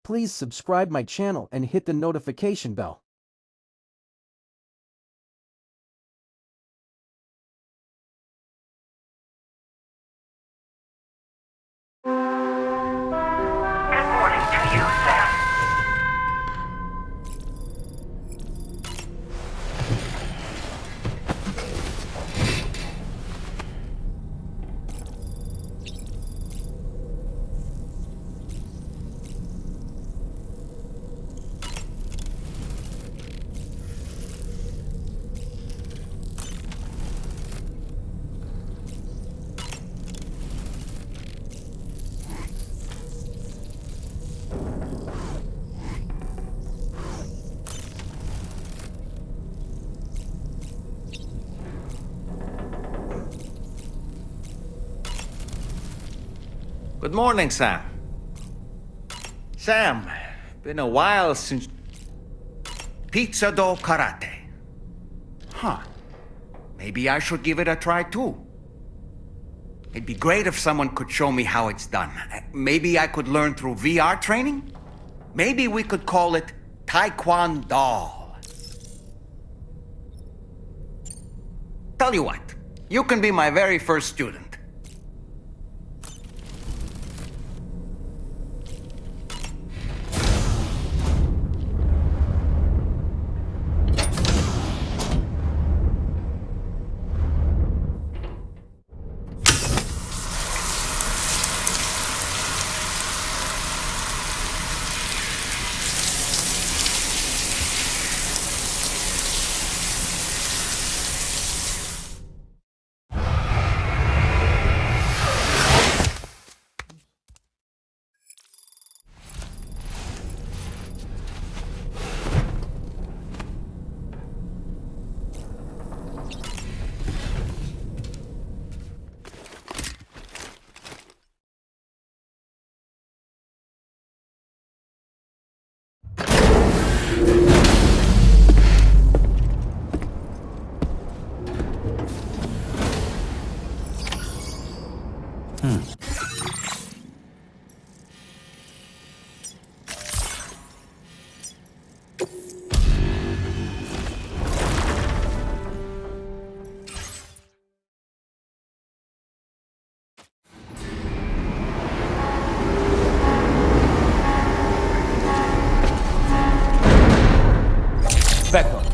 please subscribe my channel and hit the notification bell. Good morning to you, Sam. Good morning, Sam. Sam, been a while since... Pizza do karate. Huh. Maybe I should give it a try too. It'd be great if someone could show me how it's done. Maybe I could learn through VR training? Maybe we could call it Taekwondo. Tell you what, you can be my very first student. Back up.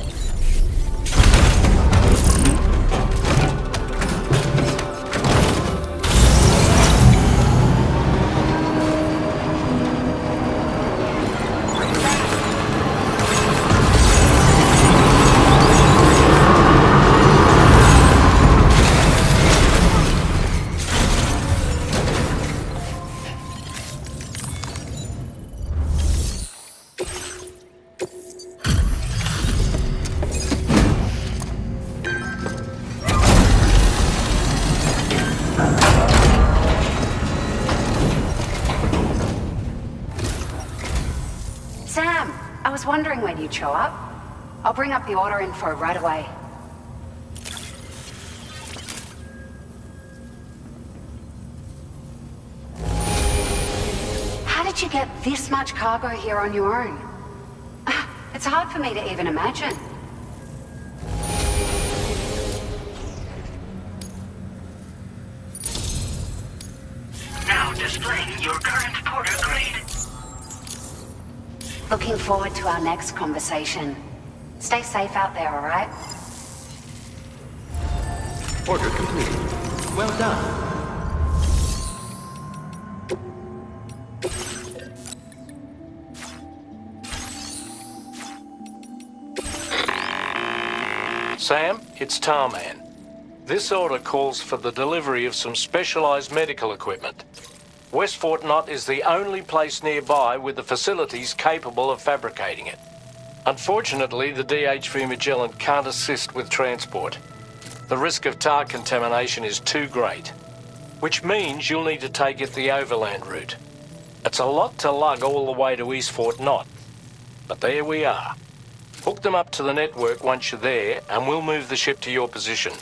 Sam, I was wondering when you'd show up. I'll bring up the order info right away. How did you get this much cargo here on your own? It's hard for me to even imagine. Now displaying your current porter grade. Looking forward to our next conversation. Stay safe out there, all right? Order completed. Well done. Sam, it's Tarman. This order calls for the delivery of some specialized medical equipment. West Fort Knott is the only place nearby with the facilities capable of fabricating it. Unfortunately, the DHV Magellan can't assist with transport. The risk of tar contamination is too great, which means you'll need to take it the overland route. It's a lot to lug all the way to East Fort Knott, but there we are. Hook them up to the network once you're there, and we'll move the ship to your position.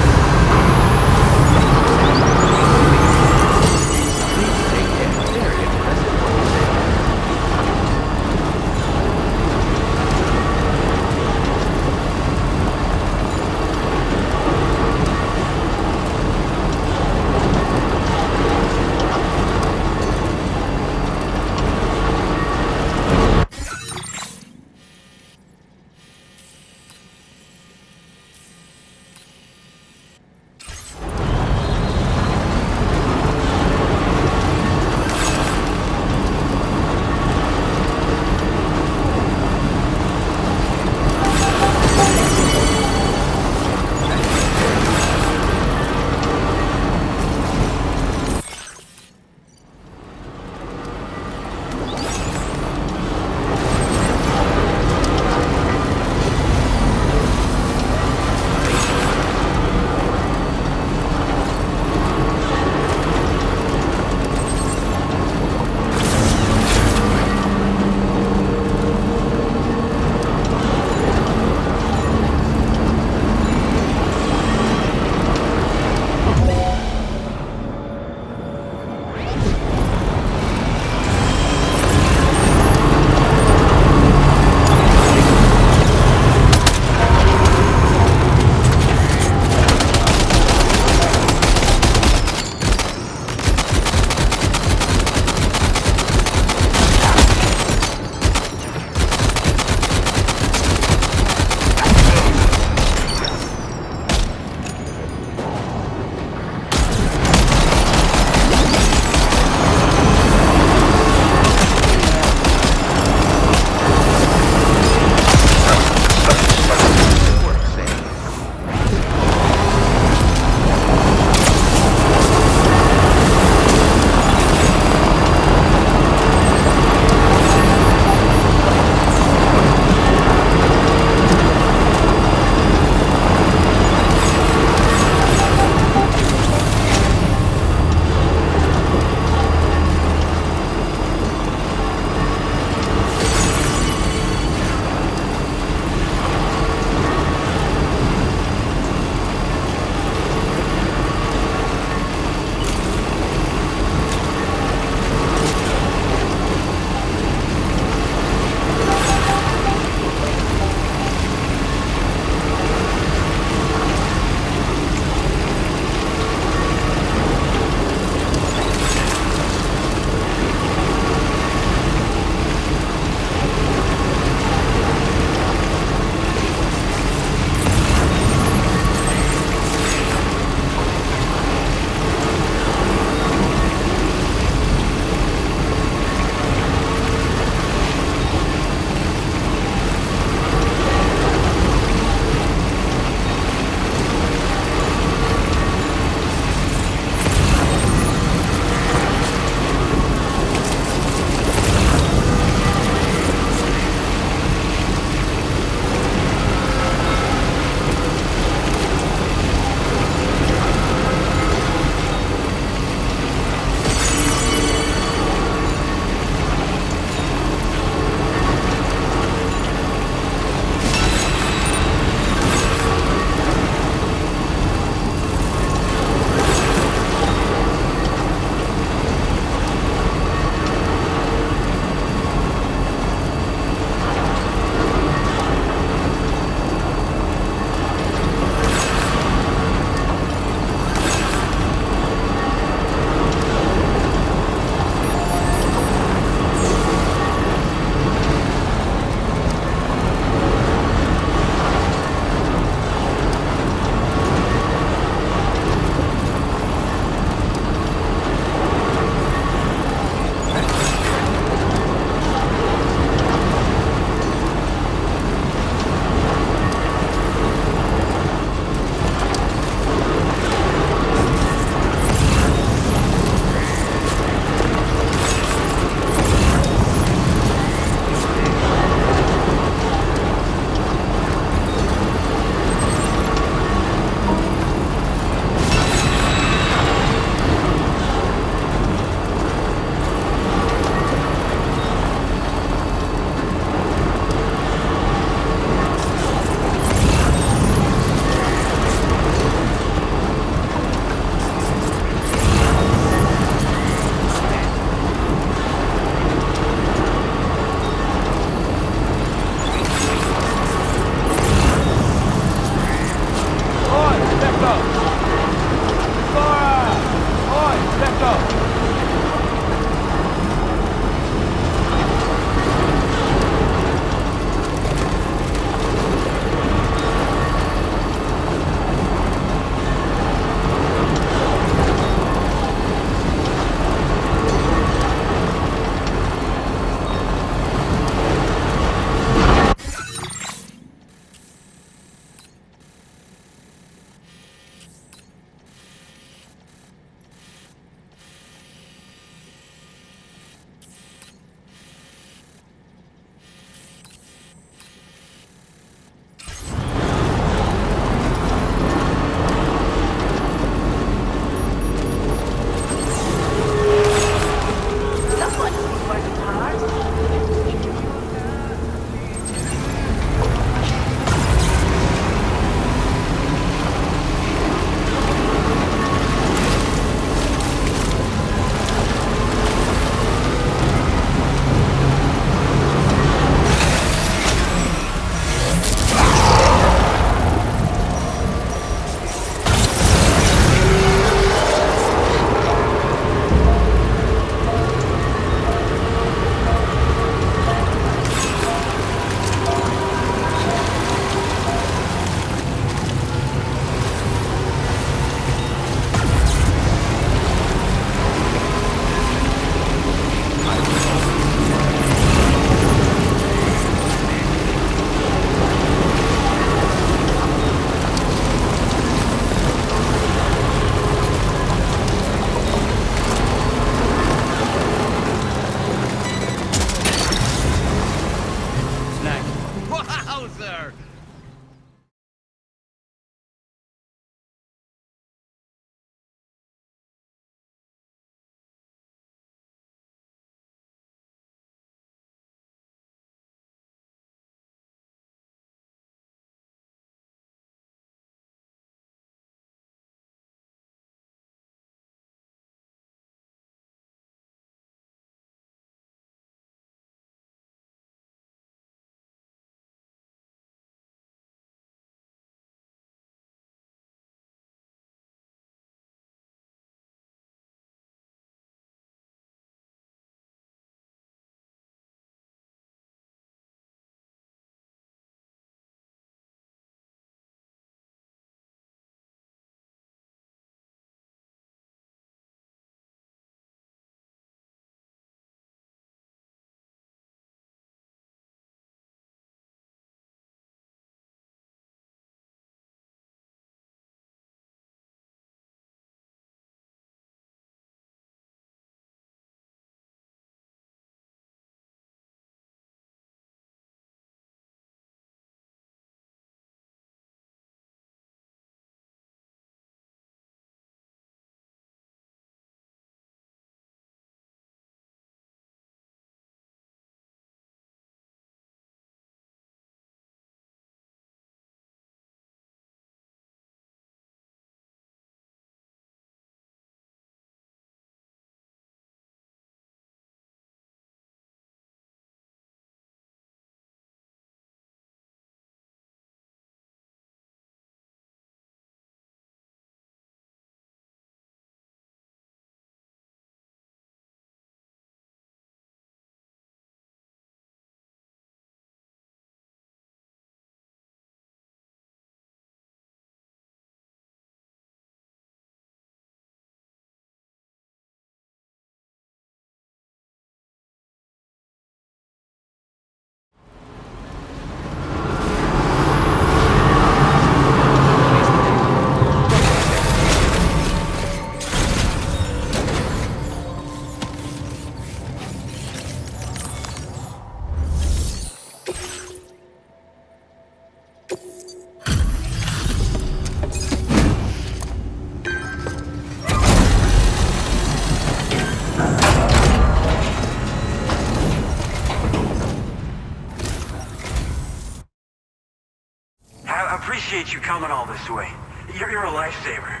I appreciate you coming all this way. You're a lifesaver.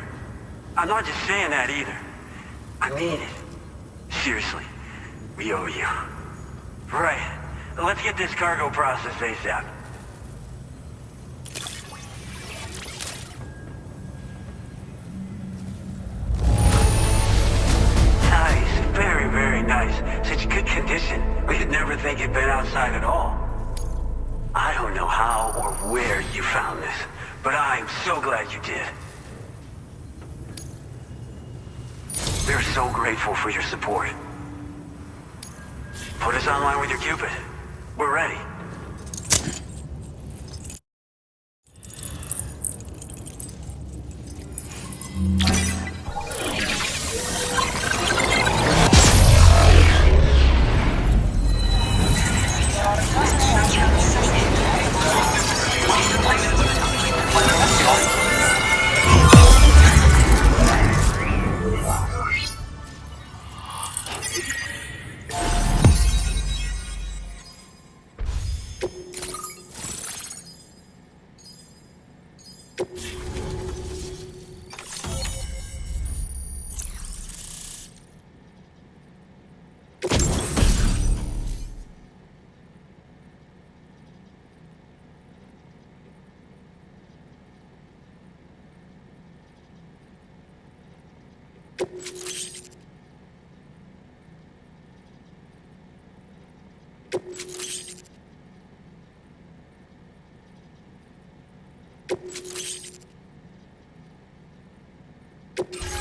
I'm not just saying that either. I mean it. Seriously. We owe you. Right. Let's get this cargo processed ASAP. Nice. Very, very nice. Such good condition. We'd never think it'd been outside at all. I don't know how or where you found this, but I'm so glad you did. We're so grateful for your support. Put us online with your Cupid. We're ready.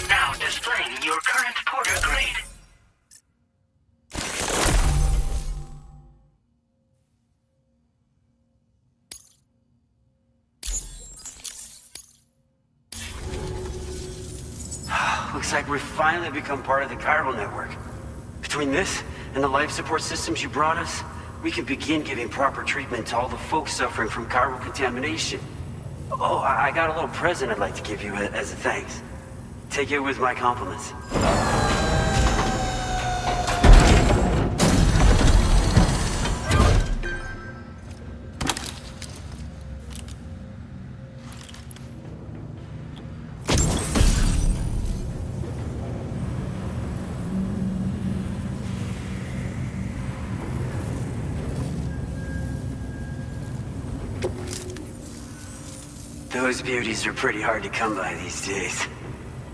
Now displaying your current porter grade. Looks like we've finally become part of the chiral network. Between this and the life support systems you brought us, we can begin giving proper treatment to all the folks suffering from chiral contamination. Oh, I got a little present I'd like to give you as a thanks. Take it with my compliments. Those beauties are pretty hard to come by these days.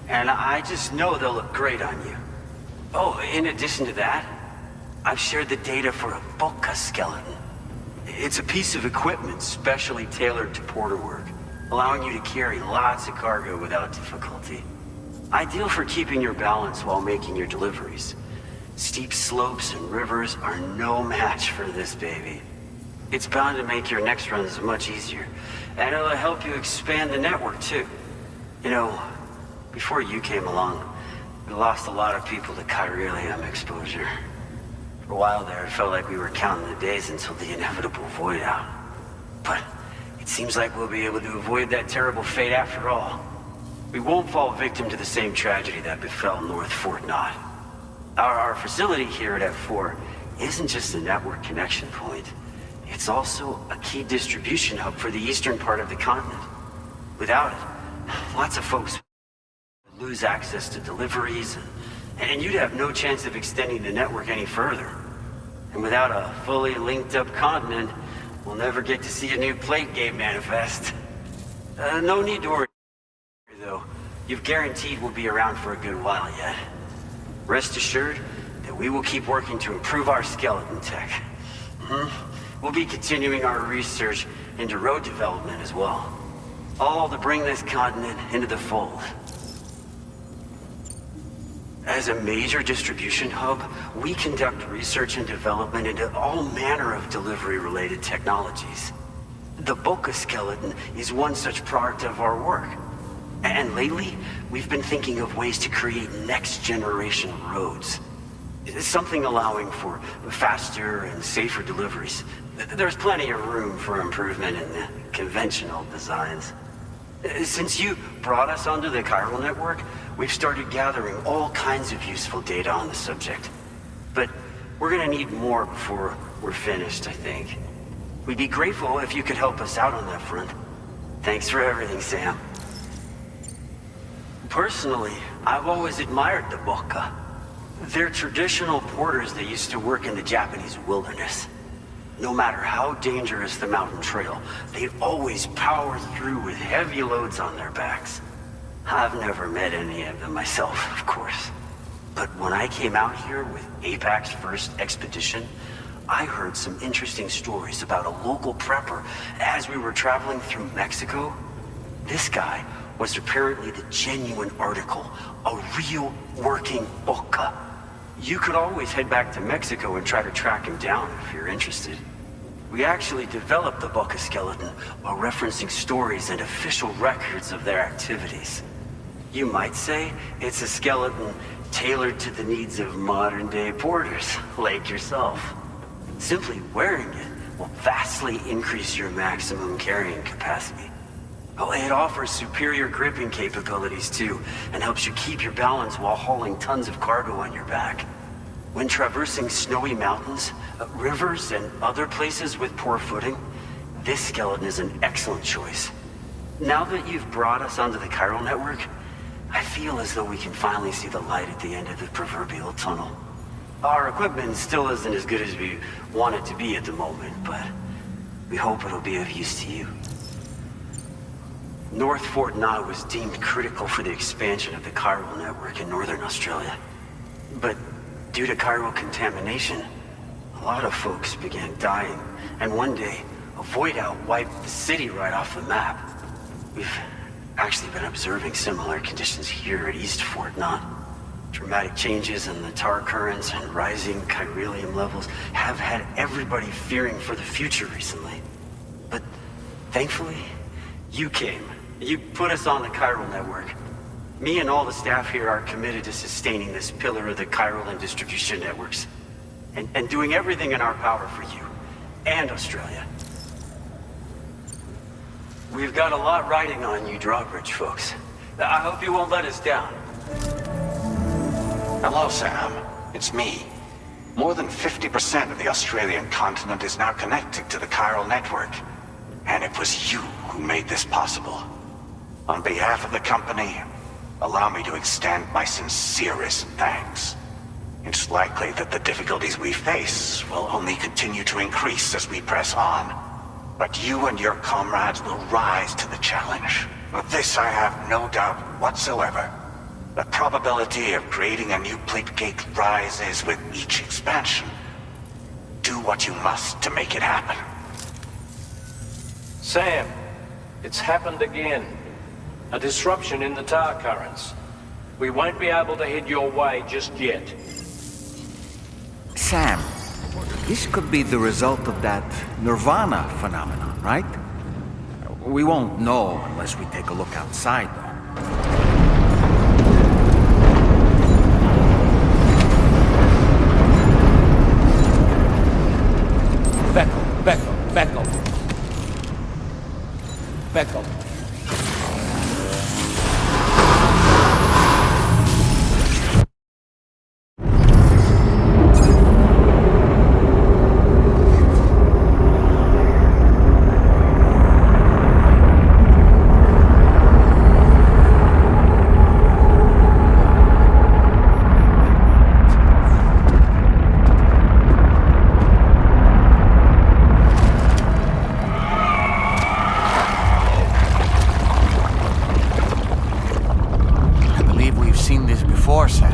And I just know they'll look great on you. Oh, in addition to that, I've shared the data for a Boca skeleton. It's a piece of equipment specially tailored to porter work, allowing you to carry lots of cargo without difficulty. Ideal for keeping your balance while making your deliveries. Steep slopes and rivers are no match for this baby. It's bound to make your next runs much easier, and it'll help you expand the network too. You know, before you came along, we lost a lot of people to chiralium exposure. For a while there, it felt like we were counting the days until the inevitable void out. But it seems like we'll be able to avoid that terrible fate after all. We won't fall victim to the same tragedy that befell North Fort Knott. Our facility here at F4 isn't just a network connection point. It's also a key distribution hub for the eastern part of the continent. Without it, lots of folks would lose access to deliveries, and you'd have no chance of extending the network any further. And without a fully linked up continent, we'll never get to see a new Plague game manifest. No need to worry, though. You've guaranteed we'll be around for a good while yet. Rest assured that we will keep working to improve our skeleton tech. We'll be continuing our research into road development as well. All to bring this continent into the fold. As a major distribution hub, we conduct research and development into all manner of delivery-related technologies. The Boca skeleton is one such product of our work. And lately, we've been thinking of ways to create next-generation roads. Something allowing for faster and safer deliveries. There's plenty of room for improvement in the conventional designs. Since you brought us onto the chiral network, we've started gathering all kinds of useful data on the subject. But we're gonna need more before we're finished, I think. We'd be grateful if you could help us out on that front. Thanks for everything, Sam. Personally, I've always admired the Bokka. They're traditional porters that used to work in the Japanese wilderness. No matter how dangerous the mountain trail, they always power through with heavy loads on their backs. I've never met any of them myself, of course. But when I came out here with APAC's first expedition, I heard some interesting stories about a local prepper as we were traveling through Mexico. This guy was apparently the genuine article, a real working Bokka. You could always head back to Mexico and try to track him down if you're interested. We actually developed the Bokka skeleton while referencing stories and official records of their activities. You might say it's a skeleton tailored to the needs of modern-day porters, like yourself. Simply wearing it will vastly increase your maximum carrying capacity. Oh, it offers superior gripping capabilities too, and helps you keep your balance while hauling tons of cargo on your back. When traversing snowy mountains, rivers, and other places with poor footing, this skeleton is an excellent choice. Now that you've brought us onto the chiral network, I feel as though we can finally see the light at the end of the proverbial tunnel. Our equipment still isn't as good as we want it to be at the moment, but we hope it'll be of use to you. North Fort Knott was deemed critical for the expansion of the chiral network in northern Australia. But due to chiral contamination, a lot of folks began dying, and one day, a void out wiped the city right off the map. We've actually been observing similar conditions here at East Fort Knott. Dramatic changes in the tar currents and rising chiralium levels have had everybody fearing for the future recently. But thankfully, you came. You put us on the chiral network. Me and all the staff here are committed to sustaining this pillar of the chiral and distribution networks. And doing everything in our power for you and Australia. We've got a lot riding on you, Drawbridge folks. I hope you won't let us down. Hello, Sam. It's me. More than 50% of the Australian continent is now connected to the chiral network. And it was you who made this possible. On behalf of the company, allow me to extend my sincerest thanks. It's likely that the difficulties we face will only continue to increase as we press on. But you and your comrades will rise to the challenge. Of this I have no doubt whatsoever. The probability of creating a new plate gate rises with each expansion. Do what you must to make it happen. Sam, it's happened again. A disruption in the tar currents. We won't be able to head your way just yet. Sam, this could be the result of that Nirvana phenomenon, right? We won't know unless we take a look outside, though. Back up. Seen this before, Sam.